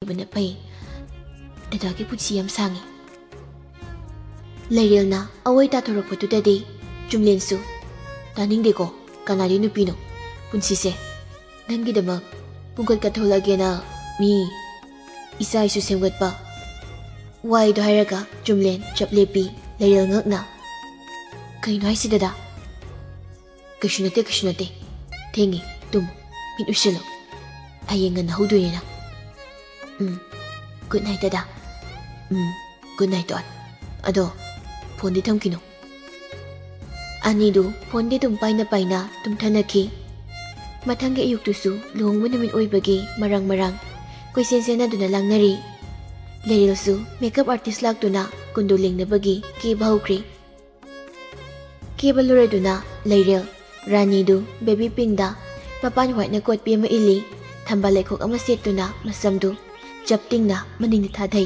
bana pai dada ki putsi yam sangi Lairil na away tatorok patutadi Jumlen su taning de ko kanari nu pino punsi se nangi damak pungkat katholage na mi isa isu semgat pa wai do hairaga Jumlen chaplepi Lairil ngak na kaino hai si dada kashunate thengi tum min ushilo hayengan na huduye na good night dada good night dot ado phone di thamkino Anidu phone di paina tumthanaki mathangi ayuktusu luhongba namin oibagi marang koisen sena duna langnari Lairil su makeup artist laktuna kunduling nabagi ke bahukri ke balura duna Lairil Rani du baby pink da mapan white na coat piyama ili thamba lekhok ama setuna masamdu japting na maning ni thadai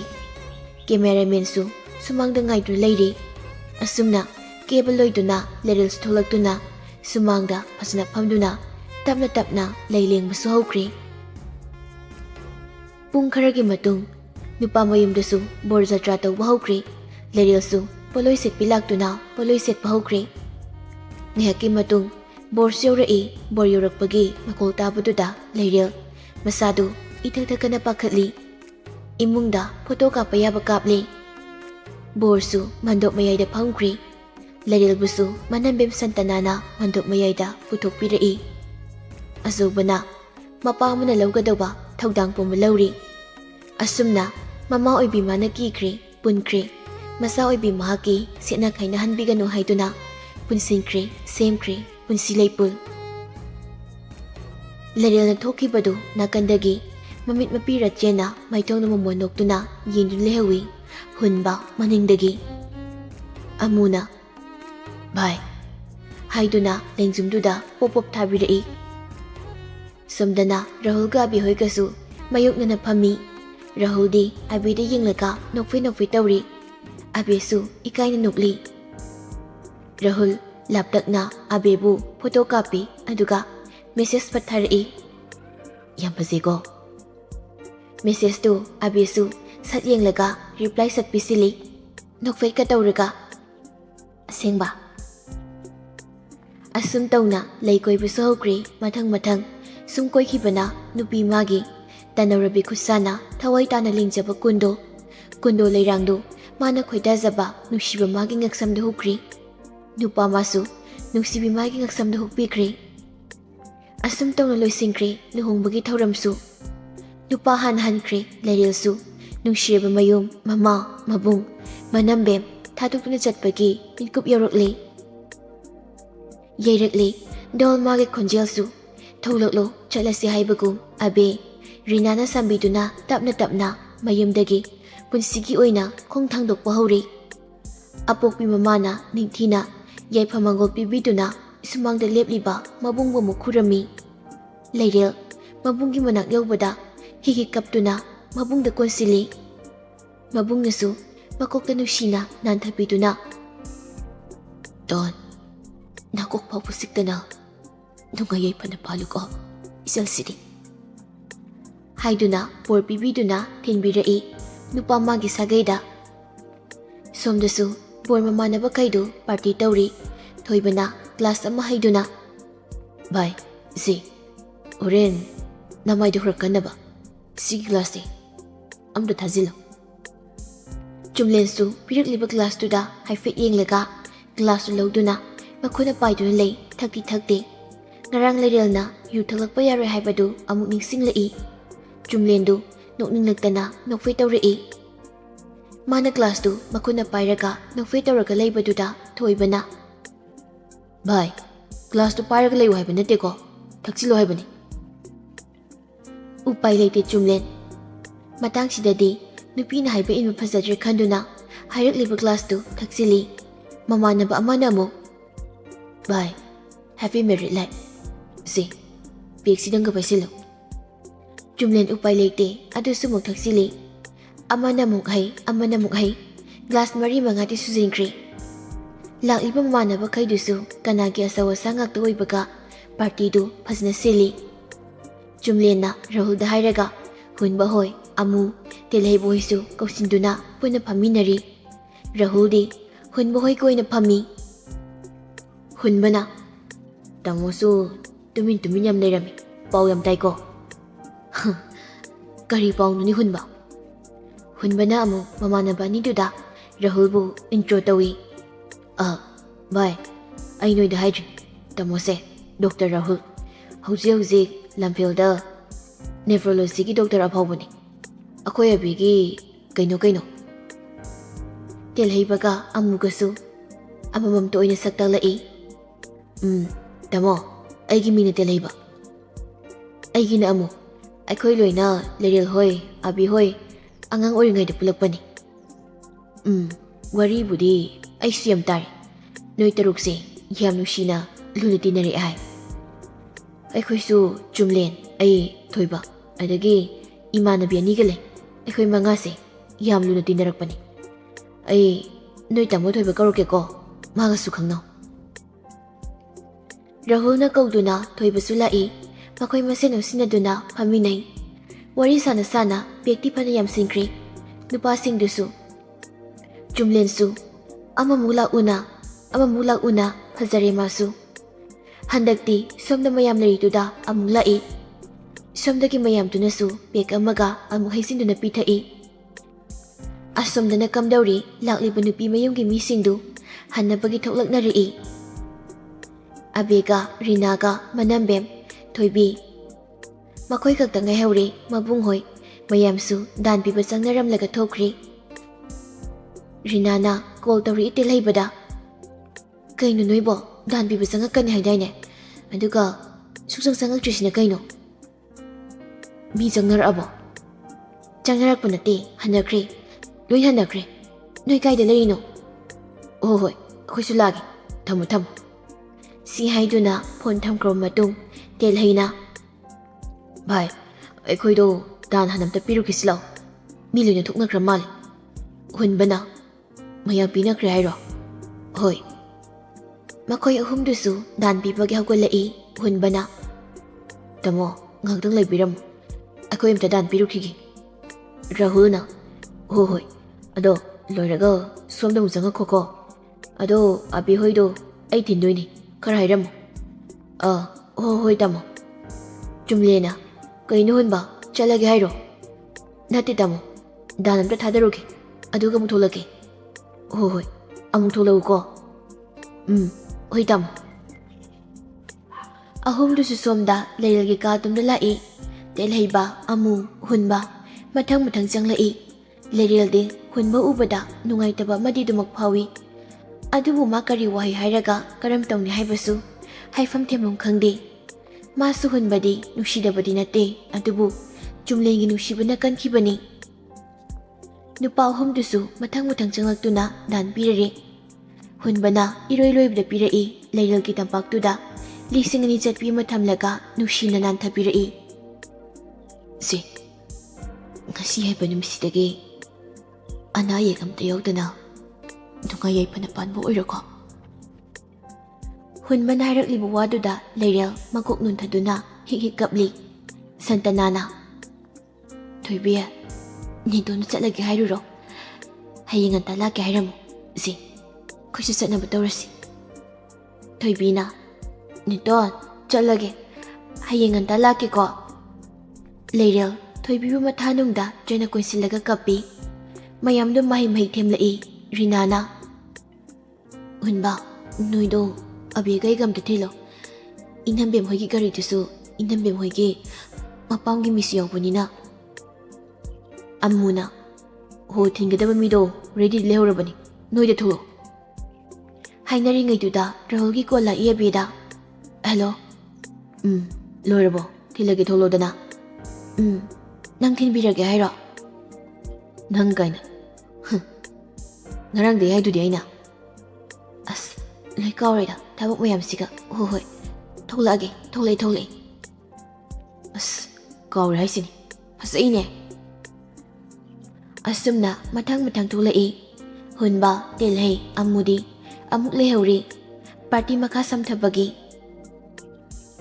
cameraman su sumang da ngai du leiri asumna cable loiduna Lairil stolaktuna sumang da phasna phamduna tapna leileng masu hokri pung kharagi matung nupa mayum da su bor jatra tawba hokri Lairil su poloi set pilaktuna poloi set bahokri ngihaki matung bor siurai bor yurakpagi makol tabaduda Lairil masadu ithak-thakana pakhatli imungda photo kappa yaba kapli borsu mandop mayayda phamkri Lairil busu manambem santanana mandop mayayda puthokpirai asubana mapa amana lawgadaba thaudang poma lawri asumna mama oibi mana kikri punkri masa oibi mahaki sena khaina hanbigano haiduna punsinkri semkri punsi leipul Lairil na thokibadu nakandagi mamit mapirat jena maitong na mamonoktu na yindun lehawi hunba maningdagi amuna bye haiduna lengjumduda popop thabirai somdana Rahul ga abi hoi kasu mayok na phami Rahul di abi de yinglaga nokfi tawri abi su ikai na nukli Rahul laptakna abebu photo copy aduga message patharai yam pazego message tu abesu sat yenglaga reply sat pisili nokfei ka tawraga asengba asum tawna leikoi buso hokri mathang sum koi khibana nupi magi tanawrabi khusana thawai tana lingjaba kundo leirangdu mana khoida jaba nushiba magi ngaksam de hokri nupa masu nungsibi magi ngaksamda hukpikri asum tawna loisingkri luhongbagi thauramsu nupa hankri Lairil su nungshirba mayum mama mabung manambem thadukna chatpagi minkup yaurokli yairakli dol magi khonjel su thawloklo chalasi haibagum abe rinana sambiduna tapna mayumdagi punsigi oina khongthangdokpa hori apokpi mamana ningthina yaifamangol pibiduna sumangda lepliba mabungbo mukhurami Lairil mabunggi manak yaubada higi kaptuna mabungda konsili mabungnasu makokta nushina nanthapiduna don nakok phapusiktana nunga yaifana paluko isal sidi haiduna bor pibiduna thinbirai nupa magi sagaida somdasu bor mamanaba kaidu party tawri thoibana class ama haiduna bye zi oren namai do hrakanaba si class de amda thazilo Jumlen su pirakliba class tu da haifet yenglaga class tu lawduna makhona paiduna lei thakti ngarang Lairil na yu thalakpa yaroi haibadu amuk ningsinglai Jumlen du nokninglaktana nokfei tawrai mana class tu makhona pairaga nokfei tawraga leibaduda thoibana bye class tu pairaga leiu haiba nate ko thakchilo haibani upai leite Jumlen matang sidadi nupina haiba inma phajadre khanduna hairakliba class tu thakchili mamanaba amana mo bye happy married life si peksidanga paisilo Jumlen upai leite adusu muk thakchili amana muk hai glass mari mangati sujingkri lakliba mamanaba kaidusu kanagi asawa sangak toibaga party du phajna sili Jumlen na Rahul da hairaga hunba hoi Amu Telhei boisu kausinduna puna phaminari. Rahul di Hunba hoi koina phami. Hunbana Tamo su tumin yam leirami. Pau yam tai ko. Kari pau ni Hunba. Hunbana amu mamanaba ni duda Rahul bu intro tawi. Bye. Ai noi da haidri. Tamo se Dr. Rahul. Hauzi lamfilda nephrology ki doctor aphawbani. Akhoi abigi kaino. Telhei baga amugasu amamam to oina saktalai. Tamo aigi mina telhei ba. Aigi na amu akhoi loina leril hoi abi hoi angang oringai da pulakpani. Wari budi ai siyam tari. Noi taruk se yam nushina luna tinari ai. Akhoi su Jumlen ai Thoiba adagi imanabi aniga le. Akhoi manga se yam luna tinarakpani. Ai noi tamo Thoiba karoke ko maga su khangno. Rahul na kauduna Thoiba su lai. Makhoi masen usinaduna phaminai. Wari sana bekti phana yam singkri. Nupa sing dusu Jumlen su amamula una phajare masu. Handakti somda mayam lerituda amulai. Somdagi mayam tunasu bek amaga amu haisinduna pithai. Asomdana kamdauri lakliba nupi mayumgi misingdu hannabagi thoklaknari. Abega Rinaga Manambem Thoibi Makhoi kakta ngaihori mabunghoi mayamsu dan piba changnaramlaga thokri. Rinana call tawri Telhei bada. Kaino noibo dan piba changakani haidaine. Aduga suksang changaktrishina kaino. Mi changnar Changnarakpa nate hanakre. Loi hanakre. Noi kaida lerino. Hoi akhoi lagi. Thamo. Si haiduna phone thamkro matung Telhei na. Bhai akhoi do dan hanamta piru kislau. Mi loina thuknakra mal. Hunbana mayam pinakre hairo. Hoi Makhoi ahum dusu dan pibagi hagolai Hunbana. Tamo ngakdang laibiram. Akhoi amta dan pirukhigi. Rahul na. Hoi ado loiraga somda mujanga khoko. Ado abi hoi do ai thindoini khara hairam. Hoi tamo. Jumlena kaino Hunba chalage hairo. Nati tamo dan amta thadaruge. Aduga mu tholake. Hoi amu tholau ko. Hoi tamo. Ahum dusu somda leiragi ka tumda lai. Telhei ba amu Hunba mathang changlai. Leril de Hunba ubada nungaitaba madidumak phawi. Adubu ma kari wahi hairaga karam tawni haibasu haifam themlong khangde. Masu Hunbadi nusidabadi nate adubu Jumlengi nusibana kankhibani. Nupa ahum dusu mathang changlaktuna dan pirare. Hunbana iroi loibda pirai leiril ki tampaktuda lising ani chatpi mathamlaga nusina nan thapirai. Si ngasi haiba numisidagi anayek amta yaudana nungayay panapan mo oirako. Hunbana hairakliba waduda leiril makok nuntaduna hik-hikapli. Santanana Thoibi nito na chatlagi hairuro. Haying anta laki hairamo. Si koisu chatnaba tawrasi. Thoibi na nito chatlagi haying anta laki ko. Leiril Thoibi bu mathanungda joina koinsilaga kapi. Mayamdo mahi themlai. Rinana Hunba noido abigai gamta thilo. Inhambem hoigi gari tusu inhambem hoigi mapamgi misi yawbanina. Amuna ho thingadaba mido ready lehorabani noida thulo. Hainari ngaiduda Rahulgi kola iabida. Hello. Loirabo thilagi tholo dana. Nang thinbirage hairo. Nang kaina. Ngarang de haidudi aina. As loi kaurida thabak mayamsiga. Hoi tholai. As kaure haisini. Fasaine. Asumna mathang tholai. Hunba Telhei amudi amuk lehauri. Party makha samthabagi.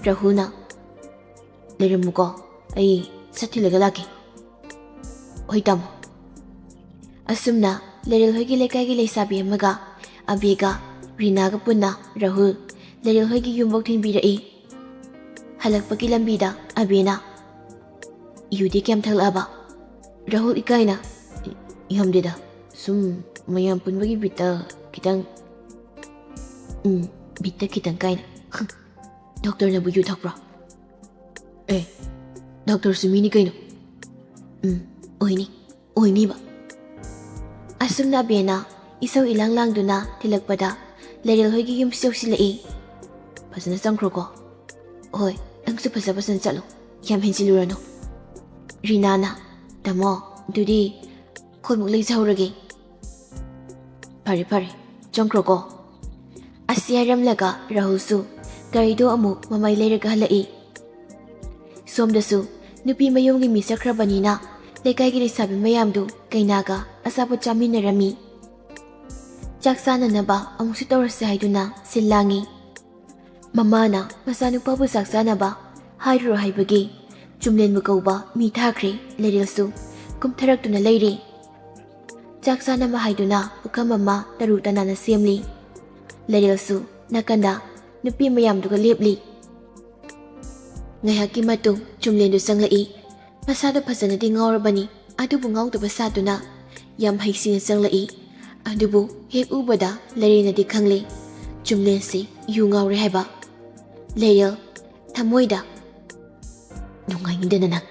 Rahuna Leramuko ai sathilaga laki. ꯍꯣꯏ ꯇꯥꯃꯣ ꯑꯁꯨꯝꯅ ꯂꯩꯔꯦꯜ ꯍꯣꯏꯒꯤ ꯂꯩꯀꯥꯏꯒꯤ ꯂꯩꯁꯥꯕꯤ ꯑꯃꯒ ꯑꯕꯤꯒ ꯔꯤꯅꯥꯒ ꯄꯨꯟꯅ ꯔꯥꯍꯨꯜ ꯂꯩꯔꯦꯜ ꯍꯣꯏꯒꯤ ꯌꯨꯝꯐꯥꯎ ꯊꯤꯟꯕꯤꯔꯛꯏ ꯍꯜꯂꯛꯄꯒꯤ ꯂꯝꯕꯤꯗ ꯑꯕꯤꯅ ꯌꯨꯗꯤ ꯀꯌꯥꯝ ꯊꯛꯂꯛꯑꯕ ꯔꯥꯍꯨꯜ ꯏꯀꯥꯏꯅ ꯌꯥꯝꯗꯦꯗ ꯁꯨꯝ ꯃꯌꯥꯝ ꯄꯨꯟꯕꯒꯤ ꯕꯤꯠꯇ ꯈꯤꯇꯪ ꯕꯤꯠꯇ ꯈꯤꯇꯪ ꯀꯥꯏꯅ ꯗꯣꯛꯇꯔꯅꯕꯨ ꯌꯨ ꯊꯛꯄ꯭ꯔꯣ ꯗꯣꯛꯇꯔꯁꯨ ꯃꯤꯅꯤ ꯀꯩꯅꯣ ꯑꯣꯏꯅꯤꯕ ꯑꯁꯨꯝꯅ ꯑꯕꯦꯅ ꯏꯁꯧ ꯏꯂꯥꯡ ꯂꯥꯡꯗꯨꯅ ꯊꯤꯜꯂꯛꯄꯗ ꯂꯩꯔꯦꯜ ꯍꯣꯏꯒꯤ ꯌꯨꯝꯁꯤ ꯌꯧꯁꯤꯜꯂꯛꯏ ꯐꯖꯅ ꯆꯪꯈ꯭ꯔꯣꯀꯣ ꯍꯣꯏ ꯅꯪꯁꯨ ꯐꯖꯅ ꯆꯠꯂꯣ ꯌꯥꯝ ꯍꯦꯟꯖꯤꯜꯂꯨꯔꯅꯨ ꯔꯤꯅꯥꯅ ꯇꯥꯃꯣ ꯑꯗꯨꯗꯤ ꯑꯩꯈꯣꯏꯃꯨꯛ ꯂꯩꯖꯍꯧꯔꯒꯦ ꯐꯔꯦ ꯆꯪꯈ꯭ꯔꯣꯀꯣ ꯑꯁꯤ ꯍꯥꯏꯔꯝꯂꯒ ꯔꯥꯍꯨꯜꯁꯨ ꯒꯥꯔꯤꯗꯣ ꯑꯃꯨꯛ ꯃꯃꯥꯏ ꯂꯩꯔꯒ ꯍꯜꯂꯛꯏ ꯁꯣꯝꯗꯁꯨ ꯅꯨꯄꯤ ꯃꯌꯨꯝꯒꯤ ꯃꯤ ꯆꯠꯈ꯭ꯔꯕꯅꯤꯅ ꯂꯩꯀꯥꯏꯒꯤ ꯂꯩꯁꯥꯕꯤ ꯃꯌꯥꯝꯗꯨ ꯀꯩꯅꯥꯒ ꯑꯆꯥꯄꯣꯠ ꯆꯥꯃꯤꯟꯅꯔꯝꯃꯤ ꯆꯥꯛ ꯆꯥꯅꯅꯕ ꯑꯃꯨꯛꯁꯨ ꯇꯧꯔꯁꯦ ꯍꯥꯏꯗꯨꯅ ꯁꯤꯜ ꯂꯥꯡꯉꯤ ꯃꯃꯥꯅ ꯃꯆꯥꯅꯨꯄꯥꯕꯨ ꯆꯥꯛ ꯆꯥꯅꯕ ꯍꯥꯏꯔꯨꯔꯣ ꯍꯥꯏꯕꯒꯤ ꯆꯨꯝꯂꯦꯟꯕꯨ ꯀꯧꯕ ꯃꯤ ꯊꯥꯈ꯭ꯔꯦ ꯂꯩꯔꯦꯜꯁꯨ ꯀꯨꯝꯊꯔꯛꯇꯨꯅ ꯂꯩꯔꯦ ꯆꯥꯛ ꯆꯥꯅꯕ ꯍꯥꯏꯗꯨꯅ ꯄꯨꯈꯝ ꯑꯃ ꯇꯔꯨ ꯇꯅꯥꯟꯅ ꯁꯦꯝꯂꯤ ꯂꯩꯔꯦꯜꯁꯨ ꯅꯥꯀꯟꯗ ꯅꯨꯄꯤ ꯃꯌꯥꯝꯗꯨꯒ ꯂꯦꯞꯂꯤ ꯉꯥꯏꯍꯥꯛꯀꯤ ꯃꯇꯨꯡ ꯆꯨꯝꯂꯦꯟꯗꯨ ꯆꯪꯂꯛꯏ ꯃꯁꯥꯗꯣ ꯐꯖꯅꯗꯤ ꯉꯥꯎꯔꯕꯅꯤ ꯑꯗꯨꯕꯨ ꯉꯥꯎꯗꯕ ꯁꯥꯗꯨꯅ ꯌꯥꯝ ꯍꯩꯁꯤꯡꯅ ꯆꯪꯂꯛꯏ ꯑꯗꯨꯕꯨ ꯍꯦꯛ ꯎꯕꯗ ꯂꯩꯔꯦꯜꯅꯗꯤ ꯈꯪꯂꯦ ꯆꯨꯝꯂꯦꯟꯁꯤ ꯌꯨ ꯉꯥꯎꯔꯦ ꯍꯥꯏꯕ ꯂꯩꯔꯦꯜ ꯊꯃꯣꯏꯗ ꯅꯨꯡꯉꯥꯏꯅꯤꯡꯗꯅ ꯅꯪ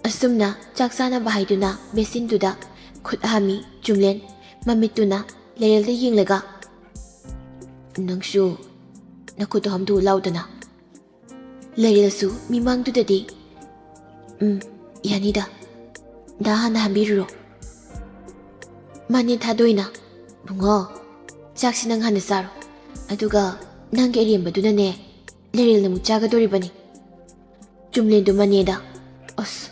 ꯑꯁꯨꯝꯅ ꯆꯥꯛ ꯆꯥꯅꯕ ꯍꯥꯏꯗꯨꯅ ꯕꯦꯁꯤꯟꯗꯨꯗ ꯈꯨꯠ ꯍꯥꯝꯃꯤ ꯆꯨꯝꯂꯦꯟ ꯃꯃꯤꯠꯇꯨꯅ ꯂꯩꯔꯦꯜꯗ ꯌꯦꯡꯂꯒ ꯅꯪꯁꯨ ꯅꯈꯨꯠꯇꯣ ꯍꯥꯝꯗꯣꯛꯎ ꯂꯥꯎꯗꯅ ꯂꯩꯔꯦꯜꯁꯨ ꯃꯤꯃꯥꯡꯗꯨꯗꯗꯤ ꯌꯥꯅꯤꯗ ꯗꯥ ꯍꯥꯟꯅ ꯍꯥꯝꯕꯤꯔꯨꯔꯣ ꯃꯥꯅꯦ ꯊꯥꯗꯣꯏꯅ ꯕꯨꯡꯉꯣ ꯆꯥꯛꯁꯤ ꯅꯪ ꯍꯥꯟꯅ ꯆꯥꯔꯣ ꯑꯗꯨꯒ ꯅꯪꯒꯤ ꯑꯔꯦꯝꯕꯗꯨꯅꯅꯦ ꯂꯩꯔꯦꯜꯅ ꯑꯃꯨꯛ ꯆꯥꯒꯗꯣꯔꯤꯕꯅꯤ ꯆꯨꯝꯂꯦꯟꯗꯨ ꯃꯅꯦꯗ ꯑꯁ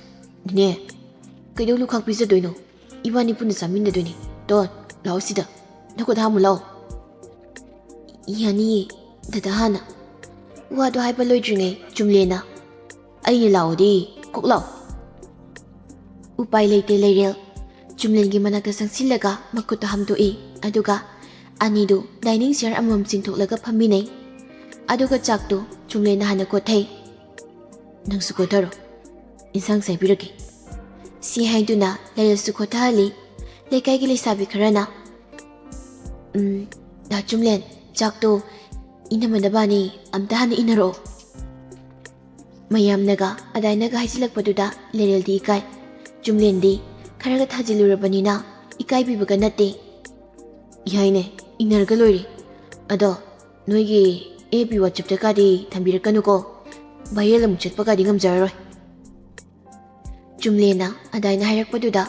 ꯅꯦ ꯀꯩꯗꯧ ꯂꯨꯈꯥꯛ ꯄꯤꯖꯗꯣꯏꯅꯣ ꯏꯕꯥꯅꯤ ꯄꯨꯟꯅ ꯆꯥꯃꯤꯟꯅꯗꯣꯏꯅꯤ ꯗꯣꯟ ꯂꯥꯛꯑꯣ ꯁꯤꯗ ꯅꯈꯨꯠ ꯍꯥꯝꯃꯨ ꯂꯥꯛꯑꯣ ꯌꯥꯅꯤꯌꯦ ꯗꯗꯥ ꯍꯥꯟꯅ ꯋꯥꯗꯣ ꯍꯥꯏꯕ ꯂꯣꯏꯗ꯭ꯔꯤꯉꯩ ꯆꯨꯝꯂꯦꯟꯅ ꯑꯩꯅ ꯂꯥꯛꯑꯣꯗꯤ ꯀꯣꯛ ꯂꯥꯛꯑꯣ ꯎꯄꯥꯏ ꯂꯩꯇꯦ ꯂꯩꯔꯦꯜ ꯆꯨꯝꯂꯦꯟꯒꯤ ꯃꯅꯥꯛꯇ ꯆꯪꯁꯤꯜꯂꯒ ꯃꯈꯨꯠꯇ ꯍꯥꯝꯗꯣꯛꯏ ꯑꯗꯨꯒ ꯑꯅꯤꯗꯨ ꯗꯥꯏꯅꯤꯡ ꯆꯤꯌꯔ ꯑꯃꯃꯝ ꯆꯤꯡꯊꯣꯛꯂꯒ ꯐꯝꯃꯤꯟꯅꯩ ꯑꯗꯨꯒ ꯆꯥꯛꯇꯨ ꯆꯨꯝꯂꯦꯟꯅ ꯍꯥꯟꯅ ꯀꯣꯠꯊꯩ ꯅꯪꯁꯨ ꯀꯣꯠꯊꯔꯣ ꯏꯟꯁꯥꯡ ꯆꯥꯏꯕꯤꯔꯛꯀꯦ ꯁꯤ ꯍꯥꯏꯗꯨꯅ ꯂꯩꯔꯦꯜꯁꯨ ꯈꯣꯠꯊꯍꯜꯂꯤ ꯂꯩꯀꯥꯏꯒꯤ ꯂꯩꯁꯥꯕꯤ ꯈꯔꯅ ꯗꯥ ꯆꯨꯝꯂꯦꯟ ꯆꯥꯛꯇꯣ ꯏꯅꯃꯟꯅꯕꯅꯤ ꯑꯝꯇ ꯍꯥꯟꯅ ꯏꯟꯅꯔꯛꯑꯣ ꯃꯌꯥꯝꯅꯒ ꯑꯗꯥꯏꯅꯒ ꯍꯥꯏꯖꯤꯜꯂꯛꯄꯗꯨꯗ ꯂꯩꯔꯦꯜꯗꯤ ꯏꯀꯥꯏ ꯆꯨꯝꯂꯦꯟꯗꯤ ꯈꯔꯒ ꯊꯥꯖꯤꯜꯂꯨꯔꯕꯅꯤꯅ ꯏꯀꯥꯏꯕꯤꯕꯒ ꯅꯠꯇꯦ ꯌꯥꯏꯅꯦ ꯏꯟꯅꯔꯒ ꯂꯣꯏꯔꯦ ꯑꯗꯣ ꯅꯣꯏꯒꯤ AFB ꯋꯥꯆꯞꯇꯀꯥꯗꯤ ꯊꯝꯕꯤꯔꯛꯀꯅꯨꯀꯣ ꯚꯥꯏꯔꯦꯜ ꯑꯃꯨꯛ ꯆꯠꯄꯒꯗꯤ ꯉꯝꯖꯔꯔꯣꯏ ꯆꯨꯝꯂꯦꯟꯅ ꯑꯗꯥꯏꯅ ꯍꯥꯏꯔꯛꯄꯗꯨꯗ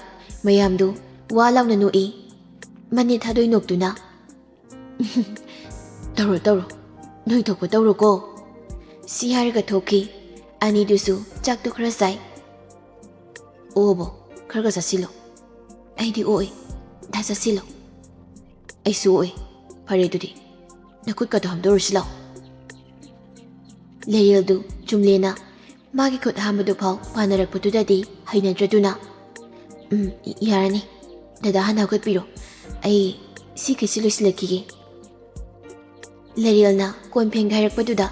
ꯃꯌꯥꯝꯗꯨ ꯋꯥ ꯂꯥꯎꯅ ꯅꯣꯛꯏ ꯃꯅꯦ ꯊꯥꯗꯣꯏ ꯅꯣꯛꯇꯨꯅ ꯇꯧꯔꯣ ꯅꯣꯏ ꯊꯣꯛꯄ ꯇꯧꯔꯣꯀꯣ ꯁꯤ ꯍꯥꯏꯔꯒ ꯊꯣꯛꯈꯤ ꯑꯅꯤꯗꯨꯁꯨ ꯆꯥꯛꯇꯨ ꯈꯔ ꯆꯥꯏ ꯑꯣꯕꯣ ꯈꯔꯒ ꯆꯥꯁꯤꯜꯂꯣ ꯑꯩꯗꯤ ꯑꯣꯏ ꯗꯥ ꯆꯥꯁꯤꯜꯂꯣ ꯑꯩꯁꯨ ꯑꯣꯏ ꯐꯔꯦ ꯑꯗꯨꯗꯤ ꯅꯈꯨꯠꯀꯗꯣ ꯍꯥꯝꯗꯣꯛꯎꯔꯁꯤ ꯂꯥꯎ ꯂꯩꯔꯦꯜꯗꯨ ꯆꯨꯝꯂꯦꯟꯅ ꯃꯥꯒꯤ ꯈꯨꯠ ꯍꯥꯝꯕꯗꯨ ꯐꯥꯎ ꯄꯥꯅꯔꯛꯄꯗꯨꯗꯗꯤ ꯍꯩꯅꯗ꯭ꯔꯗꯨꯅ ꯌꯥꯔꯅꯤ ꯗꯗꯥ ꯍꯥꯟꯅ ꯍꯧꯒꯠꯄꯤꯔꯣ ꯑꯩ ꯁꯤꯈꯩꯁꯤ ꯂꯣꯏꯁꯤꯜꯂꯛꯈꯤꯒꯦ ꯂꯩꯔꯦꯜꯅ ꯀꯣꯟ ꯐꯦꯡꯒꯦ ꯍꯥꯏꯔꯛꯄꯗꯨꯗ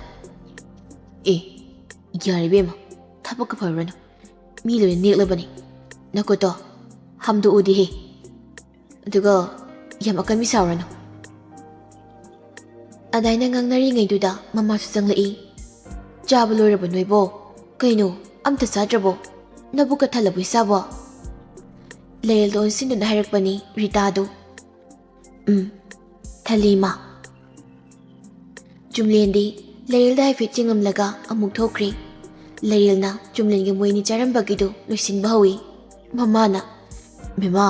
ꯌꯥꯔꯦ ꯏꯕꯦꯝꯃ ꯊꯕꯛꯀ ꯐꯔꯨꯔꯅꯨ ꯃꯤ ꯂꯣꯏꯅ ꯅꯦꯛꯂꯕꯅꯤ ꯅꯈꯨꯠꯇꯣ ꯍꯥꯝꯗꯣꯛꯎꯗꯤꯍꯦ ꯑꯗꯨꯒ ꯌꯥꯝ ꯑꯀꯟꯕꯤ ꯁꯥꯎꯔꯅꯨ ꯑꯗꯥꯏꯅ ꯉꯥꯡꯅꯔꯤꯉꯩꯗꯨꯗ ꯃꯃꯥꯁꯨ ꯆꯪꯂꯛꯏ ꯆꯥꯕ ꯂꯣꯏꯔꯕ ꯅꯣꯏꯕꯣ ꯀꯩꯅꯣ ꯑꯝꯇ ꯆꯥꯗ꯭ꯔꯕꯣ ꯅꯕꯨꯛꯀ ꯊꯜꯂꯕꯣ ꯏꯆꯥꯕꯣ ꯂꯩꯔꯦꯜꯗ ꯑꯣꯟꯁꯤꯟꯗꯨꯅ ꯍꯥꯏꯔꯛꯄꯅꯤ ꯔꯤꯇꯥꯗꯨ ꯊꯜꯂꯤ ꯏꯃꯥ ꯆꯨꯝꯂꯦꯟꯗꯤ ꯂꯩꯔꯦꯜꯗ ꯍꯥꯏꯐꯦꯠ ꯆꯤꯡꯉꯝꯂꯒ ꯑꯃꯨꯛ ꯊꯣꯛꯈ꯭ꯔꯤ ꯂꯩꯔꯦꯜꯅ ꯆꯨꯝꯂꯦꯟꯒꯤ ꯃꯣꯏꯅꯤ ꯆꯥꯔꯝꯕꯒꯤꯗꯨ ꯂꯣꯏꯁꯤꯟꯕ ꯍꯧꯏ ꯃꯃꯥꯅ ꯕꯦꯝꯃꯥ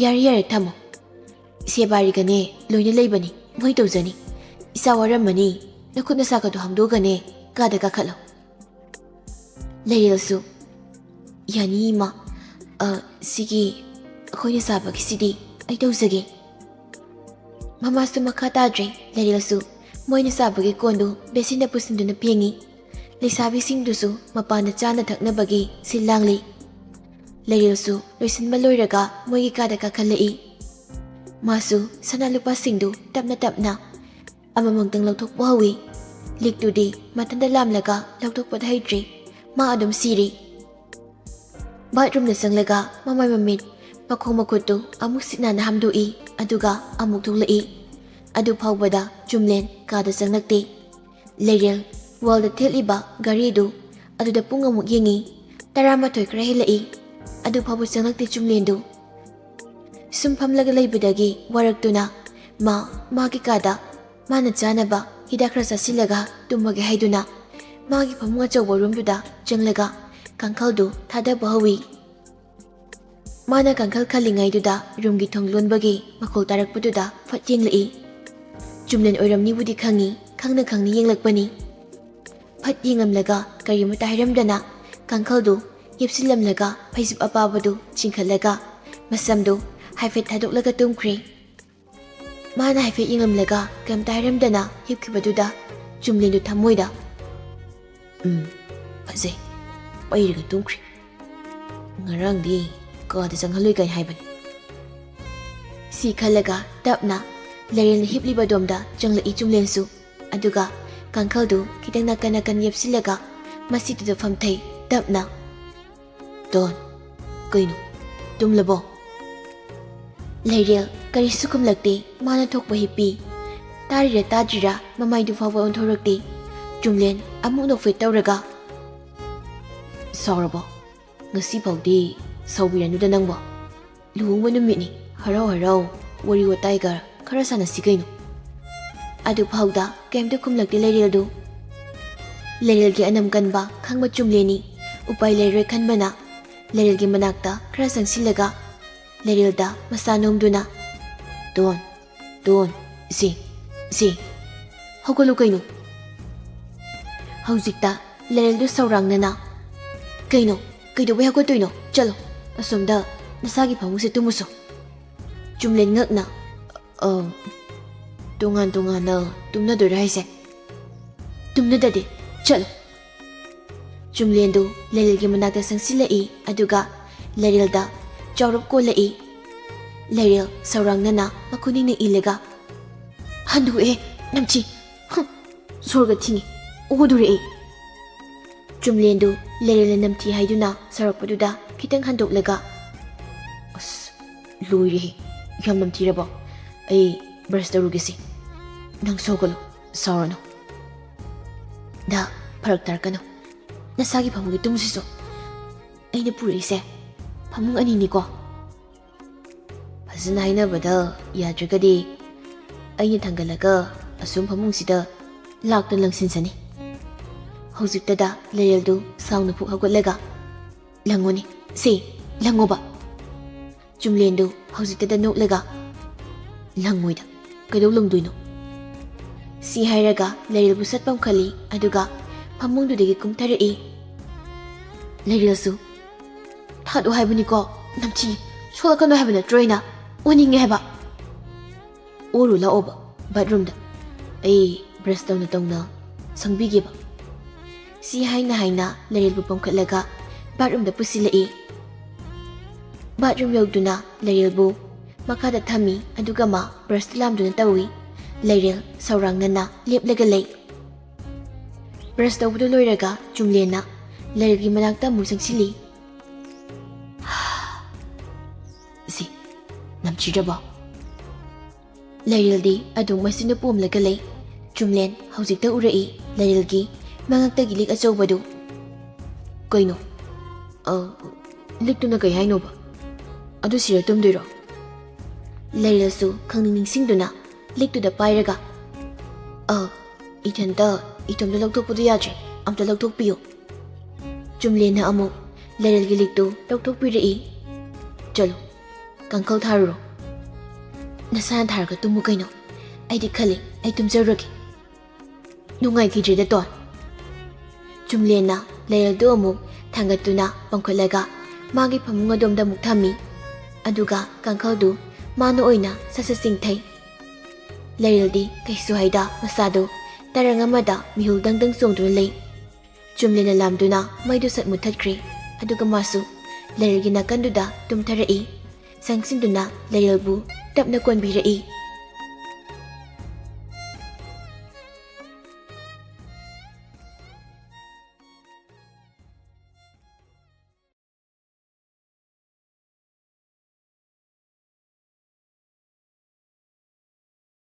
ꯌꯥꯔꯦ ꯊꯝꯃꯣ ꯁꯦꯕꯥꯔꯤꯒꯅꯦ ꯂꯣꯏꯅ ꯂꯩꯕꯅꯤ ꯃꯣꯏ ꯇꯧꯖꯅꯤ ꯏꯆꯥ ꯋꯥꯔꯝꯃꯅꯤ ꯅꯈꯨꯠ ꯅꯁꯥꯒꯗꯣ ꯍꯥꯝꯗꯣꯛꯑꯒꯅꯦ ꯀꯥꯗ ꯀꯥꯈꯠꯂꯣ ꯂꯩꯔꯦꯜꯁꯨ ꯌꯥꯅꯤ ꯏꯃꯥ ꯁꯤꯒꯤ ꯑꯩꯈꯣꯏꯅ ꯆꯥꯕꯒꯤꯁꯤꯗꯤ ꯑꯩ ꯇꯧꯖꯒꯦ ꯃꯃꯥꯁꯨ ꯃꯈꯥ ꯇꯥꯗ꯭ꯔꯦ ꯂꯩꯔꯦꯜꯁꯨ ꯃꯣꯏꯅ ꯆꯥꯕꯒꯤ ꯀꯣꯟꯗꯨ ꯕꯦꯁꯤꯟꯗ ꯄꯨꯁꯤꯟꯗꯨꯅ ꯐꯦꯡꯉꯤ ꯂꯩꯁꯥꯕꯤꯁꯤꯡꯗꯨꯁꯨ ꯃꯄꯥꯟꯗ ꯆꯥꯅ ꯊꯛꯅꯕꯒꯤ ꯁꯤꯜ ꯂꯥꯡꯂꯤ Lerilsu loisinba loiraga moigi kada kakhalai. Masu sana lupasingdu tapna amamangtang lauthokpa hawi. Liktudi matanda lamlaga lauthokpa haidri ma adum siri. Bathroom na sanglaga mamay mamit makhong makhuttu amuk sinana hamdui aduga amuk thuklai. Adu phawbada Chumlen kada sanglakti. Leril walda theliba garidu aduda pung amuk yengi 12 kra helai. Adu phawbu sanglakti Chumlendu. Sum phamlaga leibadagi waraktuna magi kada mana chanaba hidak khra sasilaga tumage haiduna magi phamunga chawba roomduda changlaga kangkhaldu thadaba hawi. Mana kangkhal khalingai-duda roomgi thonglonbagi makhol tarakpaduda phat yenglai. Chumlen oiramni budi khangi khangni yenglakpani. Phat yengamlaga karimata hairamdana kangkhaldu yepsilamlaga phaisip apabadu chingkhalaga masamdu haifet thadoklaga tumkhri. Mana haifet yengamlaga kamta hairamdana hipkhibaduda Chumlendu thamoida phajai pairaga tumkhri. Ngarangdi kada changhaloi kai haibani. Si khalaga tapna Leril hipliba domda changlai Chumlensu aduga kangkhaldu kitang nakan yepsilaga masituda famthai tapna. Don kaino tumlabo. Leril kari sukumlakti mana thokpa hippi. Tarira tadrira mamaidu fawa onthorakti. Chumlen amuk nokfet tawraga saurabo ngasi phawdi saubiranduda nangbo luhungba numitni harau wari watai gar khara sanasi kaino. Adu phawda kemta khumlakti Lerildu. Lerilgi anam kanba khangba Chumleni upai leiroi khanbana Lerilgi manakta khara sangsilaga Lerilda masanomduna Don si hogolu kaino. Haujikta Lerildu saurangnana kaino kaidobai hagotoino chalo asomda nasagi phamuse tumuso. Chumlen ngakna tungan tumnadoira haise tumnadade chalo. Chumlendu Lerilgi manakta sangsilai aduga Lerilda chawrup kolai. Leril saurangnana makhuningna ilaga handu'e namchi sorga thingi udure. Chumlendu Leril namthi haiduna sarakpaduda kitang handoklaga as loire yam namthirabo ai brush tarugesi nang sogolo saurano da pharak tarkano nasagi phamugi tumsiso aina purise phamung ani ni ko phajana hainabada yadragadi aina thangalaga asum phamung sida lakta langsinsani. Haujiktada Lerildu saungna phuk hagotlaga langoni si langoba. Chumlendu haujiktada noklaga langoida kaidau longdoino. Si hairaga Lerilbu satpam khali aduga phamungdudagi kumtharai. Lerilsu thadu haibani ko namchi solakano haibana troina oninge haiba oru laoba bathroom da ai brush tawna sangbigeba. Si haina Lerilbu pamkhatlaga bathroom da pusilai. Bathroom yogduna Lerilbu makada thami aduga ma brush lamduna tawi. Leril saurangnana leplaga lei. Brush tawbudu loiraga Chumlena Lerilgi manakta musangsili. Si namchiraba. Lerildi adung masinu pomlaga lei. Chumlen haujikta urai Lerilgi mangakta gilik achawbadu kaino liktuna kai hainoba adu sira tumdoiro. Lerilsu khangningsingduna liktuda pairaga itomda lauthokpadu yadre amta lauthokpiyo. Chumlena amuk Lerilgi liktu lauthokpirai. Chalo kangkhal tharuro nasana tharga tumu kaino aidi khali ai tumjarage nungai khidrida ton. Chumlena Lerildu amuk thangatuna pamkhatlaga magi phamunga domda muk thami aduga kangkhaldu mano oina sasasingthai. Lerildi kaisu haida masadu tarangamada mihul dangdang songduna lei. Chumlena lamduna maidu sat muthatkri aduga masu ꯂꯩꯔꯒꯤ ꯅꯥꯀꯟꯗꯨꯗ ꯇꯨꯝꯊꯔꯛꯏ, ꯆꯪꯁꯤꯟꯗꯨꯅ ꯂꯩꯔꯦꯜꯕꯨ ꯇꯞꯅ ꯀꯣꯟꯕꯤꯔꯛꯏ꯫